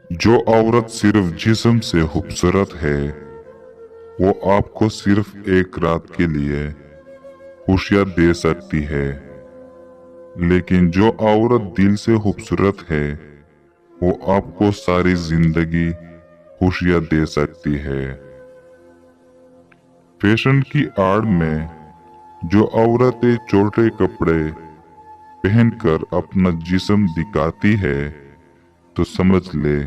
जो औरत सिर्फ जिस्म से खूबसूरत है वो आपको सिर्फ एक रात के लिए खुशियां दे सकती है, लेकिन जो औरत दिल से खूबसूरत है वो आपको सारी जिंदगी खुशियां दे सकती है। फैशन की आड़ में जो औरतें छोटे कपड़े पहनकर अपना जिस्म दिखाती है तो समझ ले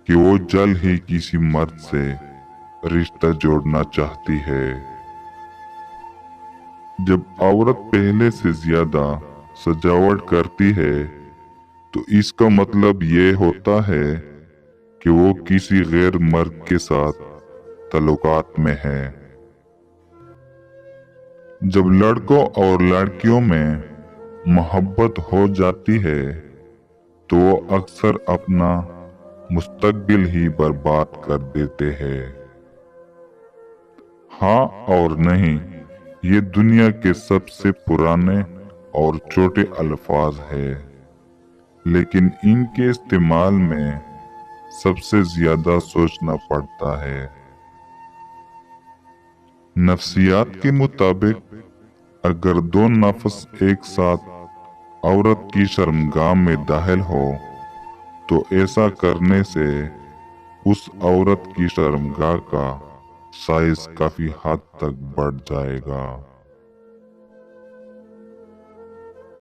कि वो जल्द ही किसी मर्द से रिश्ता जोड़ना चाहती है। जब औरत पहले से ज्यादा सजावट करती है तो इसका मतलब ये होता है कि वो किसी गैर मर्द के साथ ताल्लुकात में है। जब लड़कों और लड़कियों में मोहब्बत हो जाती है तो वो अक्सर अपना मुस्तकबिल ही बर्बाद कर देते हैं। हाँ और नहीं, ये दुनिया के सबसे पुराने और छोटे अल्फाज है, लेकिन इनके इस्तेमाल में सबसे ज्यादा सोचना पड़ता है। नफ्सियात के मुताबिक अगर दो नफ्स एक साथ औरत की शर्मगाह में दाखिल हो तो ऐसा करने से उस औरत की शर्मगाह का साइज काफी हद तक बढ़ जाएगा।